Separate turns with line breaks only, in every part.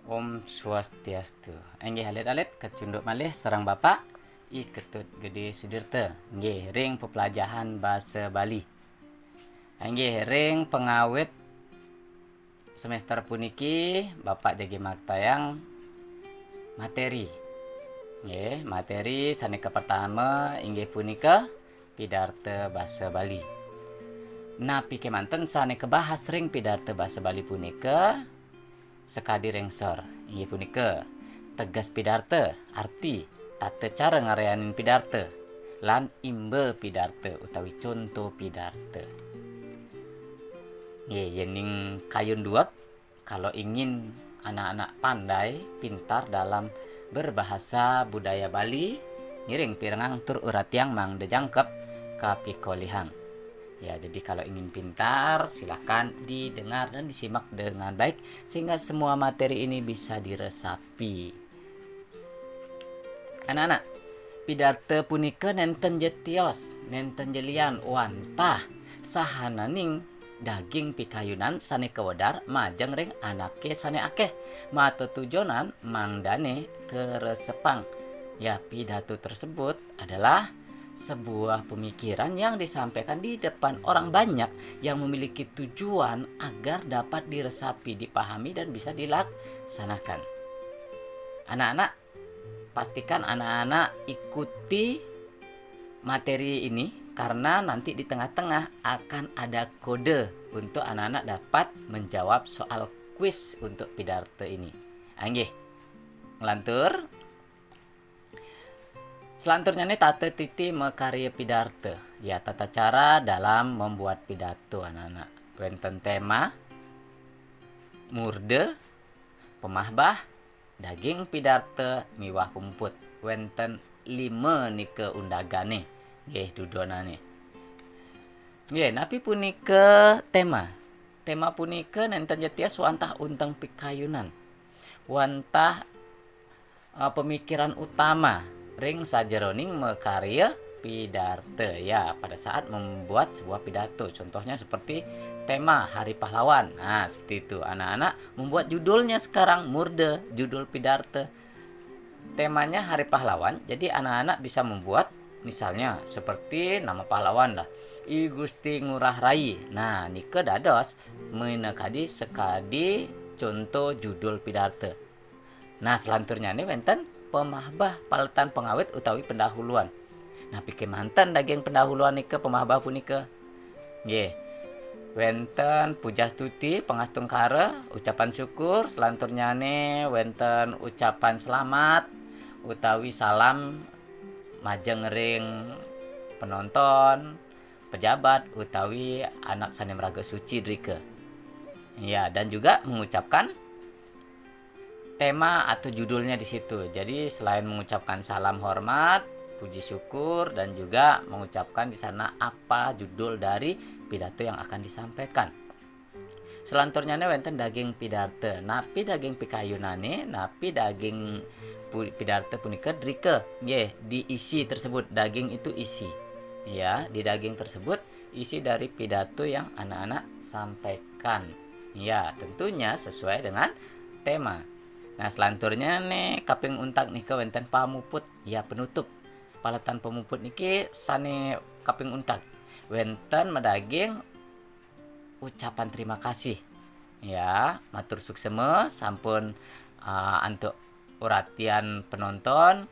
Om Swastiastu. Enggih alit-alit kecunduk malih sareng Bapak I Ketut Gede Sudirte. Nggih ring pepelajaran bahasa Bali. Enggih ring pengawit semester puniki Bapak jagi maktayang materi. Nggih, materi sanika pertama inggih punika pidarte bahasa Bali. Napi kemanten sanika bahas ring pidarte bahasa Bali punika sekadi rengsor inggih punika tegas pidarte arti tata cara ngareanin pidarte lan imbe pidarte utawi contoh pidarte. Yening kayun duak kalau ingin anak-anak pandai pintar dalam berbahasa budaya Bali ngiring pirengang tur urat yang mang dejangkep kapikolihang. Ya, jadi kalau ingin pintar, silahkan didengar dan disimak dengan baik sehingga semua materi ini bisa diresapi. Anak-anak, pidarte punika nenten jetios, nenten jelian wantah sahananing daging pikayunan sane kewedar majeng ring anake sane akeh matutujonan mangdane keresepang. Ya, pidato tersebut adalah sebuah pemikiran yang disampaikan di depan orang banyak yang memiliki tujuan agar dapat diresapi, dipahami, dan bisa dilaksanakan. Anak-anak, pastikan anak-anak ikuti materi ini karena nanti di tengah-tengah akan ada kode untuk anak-anak dapat menjawab soal kuis untuk pidarte ini. Anggih, ngelantur. Selanjutnya nih tata titi mekarya pidarte. Ya, tata cara dalam membuat pidato anak-anak. Wenten tema, murde, pemahbah, daging pidarte, miwah pumput. Wenten 5 nike undagane. Nggih dudonane. Nggih, napi punika tema. Tema punika nenten jetias wantah untang pikayunan. Wantah pemikiran utama ring sajeroning mekarya pidarte ya pada saat membuat sebuah pidato. Contohnya seperti tema Hari Pahlawan. Nah, seperti itu. Anak-anak membuat judulnya sekarang murde, judul pidarte. Temanya Hari Pahlawan. Jadi anak-anak bisa membuat misalnya seperti nama pahlawan lah. I Gusti Ngurah Rai. Nah, nike dados menekadi sekadi contoh judul pidarte. Nah, selanjutnya nih wenten pemahbah paletan pengawet utawi pendahuluan. Nah, pikir mantan daging pendahuluan nike pemahbah punika. Nggih. Wenten pujastuti pangastungkara, ucapan syukur, selanjutnya nih wenten ucapan selamat utawi salam majeng ring penonton, pejabat utawi anak sanem raga suci drike. Ya, dan juga mengucapkan tema atau judulnya di situ. Jadi selain mengucapkan salam hormat, puji syukur, dan juga mengucapkan di sana apa judul dari pidato yang akan disampaikan. Selanjutnya wenten daging pidarte. Napi daging pikayunane, napi daging pidarte punika drike. Nggih, diisi tersebut daging itu isi. Ya, di daging tersebut isi dari pidato yang anak-anak sampaikan. Ya, tentunya sesuai dengan tema. Nah, selanjutnya nih kaping untak niki wenten pamuput, ya penutup. Paletan pamuput niki sane kaping untak. Wenten medaging ucapan terima kasih. Ya, matur sukseme sampun antuk uratian penonton.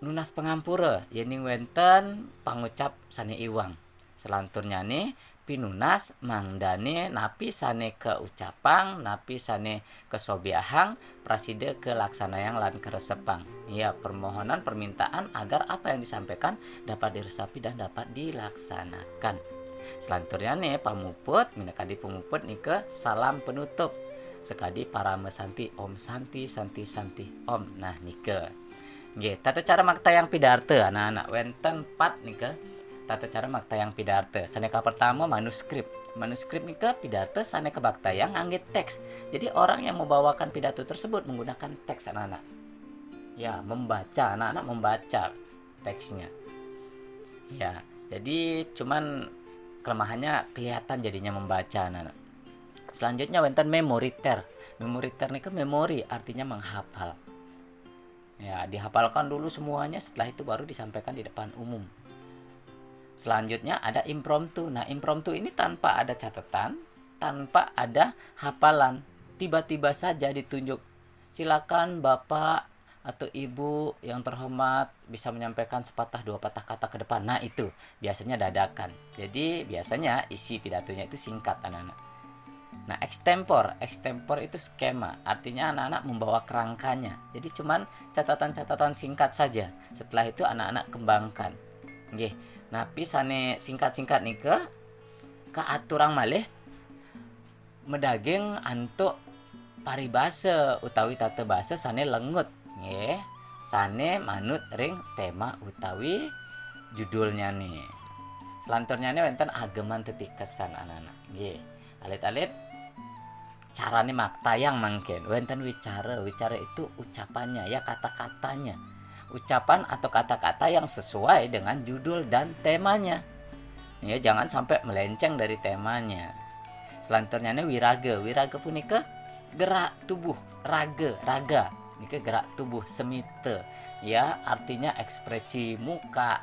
Nunas pengampura yening wenten pangucap sane iwang. Selanjutnya nih pinunas mangdane napi sane ke ucapang, napi sane ke sobiahang, praside ke laksanayang lan keresepang. Ya, permohonan permintaan agar apa yang disampaikan dapat diresapi dan dapat dilaksanakan. Selanjutnya nih pamuput, minakadi pamuput nih ke salam penutup. Sekadi para mesanti om santi santi santi om. Nah, nike. Nggih, tata cara maktayang pidarte anak-anak wenten 4 nike. Tata cara maktayang pidarte. Saneka pertama manuskrip. Manuskrip nika pidarte saneka maktayang ngangge teks. Jadi orang yang membawakan pidato tersebut menggunakan teks anak-anak. Ya, membaca, anak-anak membaca teksnya. Ya, jadi cuman kelemahannya kelihatan jadinya membaca anak-anak. Selanjutnya wenten memoriter. Memoriter nika memori artinya menghafal. Ya, dihafalkan dulu semuanya, setelah itu baru disampaikan di depan umum. Selanjutnya ada impromptu. Nah, impromptu ini tanpa ada catatan, tanpa ada hafalan. Tiba-tiba saja ditunjuk. Silakan Bapak atau Ibu yang terhormat bisa menyampaikan sepatah dua patah kata ke depan. Nah, itu biasanya dadakan. Jadi, biasanya isi pidatonya itu singkat, anak-anak. Nah, extempor itu skema, artinya anak-anak membawa kerangkanya. Jadi cuman catatan-catatan singkat saja. Setelah itu anak-anak kembangkan. Nggih. Nah, pisane singkat-singkat nih ke aturang malih medaging antuk paribase utawi tata basa sane lengut. Nggih. Sane manut ring tema utawi judulnya nih. Selanturnya nih wonten ageman tetikesan anak-anak. Nggih. Alit-alit carane maktayang mangken wonten wicara itu ucapannya ya, kata-katanya, ucapan atau kata-kata yang sesuai dengan judul dan temanya ya, jangan sampai melenceng dari temanya. Selanjutnya wiraga punika gerak tubuh, raga niki gerak tubuh, semite ya, artinya ekspresi muka,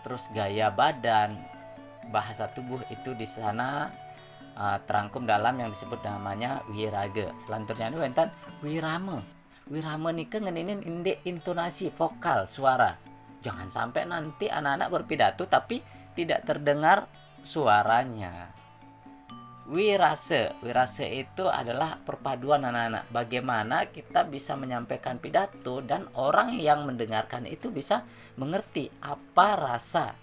terus gaya badan, bahasa tubuh itu di sana terangkum dalam yang disebut namanya wiraga. Selanjutnya ini wonten wirama nika ngeninin indek intonasi vokal suara. Jangan sampai nanti anak-anak berpidato tapi tidak terdengar suaranya. Wirase itu adalah perpaduan anak-anak, bagaimana kita bisa menyampaikan pidato dan orang yang mendengarkan itu bisa mengerti apa rasa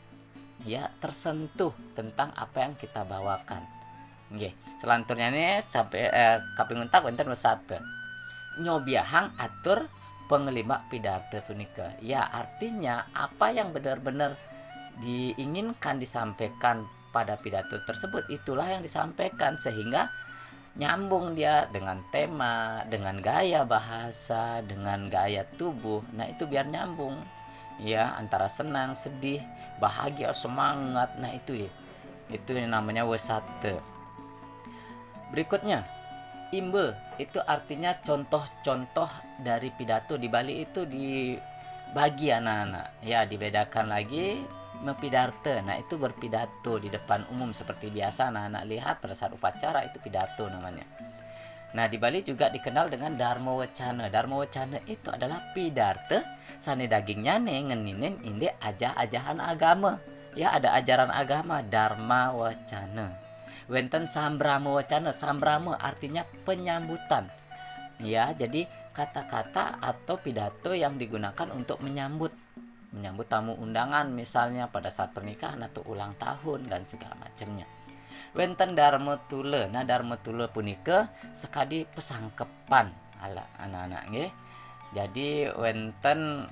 ya, tersentuh tentang apa yang kita bawakan. Nggih, selanjutnya nih sampai kaping untak wonten wasata. Nyobiahang atur pengelima pidato punika. Ya, artinya apa yang benar-benar diinginkan disampaikan pada pidato tersebut itulah yang disampaikan, sehingga nyambung dia dengan tema, dengan gaya bahasa, dengan gaya tubuh. Nah, itu biar nyambung. Ya, antara senang, sedih, bahagia, semangat. Nah, itu ya. Itu yang namanya wasata. Berikutnya, imbe itu artinya contoh-contoh dari pidato. Di Bali itu dibagi anak-anak. Ya, dibedakan lagi mempidarte. Nah, itu berpidato di depan umum seperti biasa anak-anak lihat pada saat upacara, itu pidato namanya. Nah, di Bali juga dikenal dengan Dharma Wacana. Dharma Wacana itu adalah pidarte sane dagingnya ngeninin inde ajahan agama. Ya, ada ajaran agama, Dharma Wacana. Wenten sambrama wacana. Sambrama artinya penyambutan. Ya, jadi kata-kata atau pidato yang digunakan untuk menyambut tamu undangan, misalnya pada saat pernikahan atau ulang tahun dan segala macamnya. Wenten Dharma Tula. Nah, Dharma Tula punika sekadi pesangkepan ala anak-anak nggih. Jadi wenten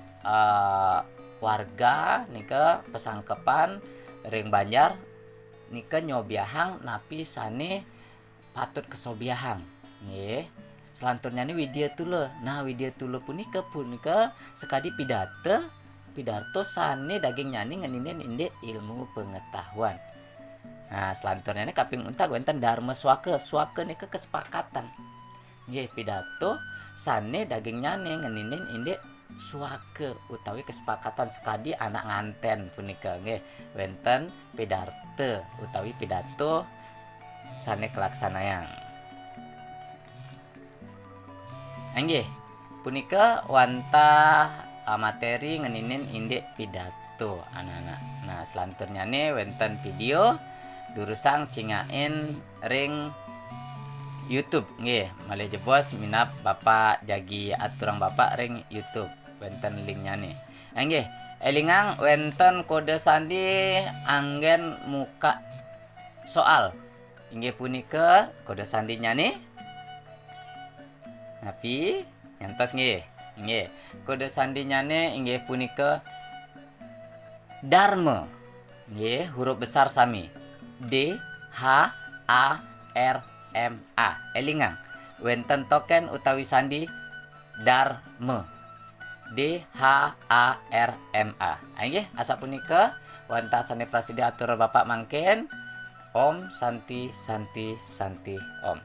warga nika pesangkepan ring Banjar nika nyobiahang napi sane patut kesobiahang nggih. Selanjutnya ini Widya Tula. Nah, Widya Tula punika sekadi pidato sane daging nyani ngeninin inde ilmu pengetahuan. Nah, selanjutnya ini kaping untak wonten Dharma Swaka. Swaka nika kesepakatan nggih, pidato sane daging nyani ngeninin inde swaka utawi kesepakatan sekadi anak nganten punika nggih wonten pidarte utawi pidato sane kelaksanayang. Nggih, punika wanta materi ngeninin indek pidato anak-anak. Nah, selanjutnya nih wonten video durusang cingain ring YouTube nggih, malih jebos minap Bapak jagi aturang Bapak ring YouTube. Wonten linknya nih. Nggih, elingang wonten kode sandi anggen muka soal. Inggih punika kode sandinya nih. Tapi nyantos nggih. Nggih, kode sandinya nih inggih punika Dharma. Nggih, huruf besar sami. D H A R M A. Elingang wonten token utawi sandi Dharma. D H A R M A. Nggih, asa punika wanta sane prasida atur Bapak mangken. Om Santi Santi Santi Om.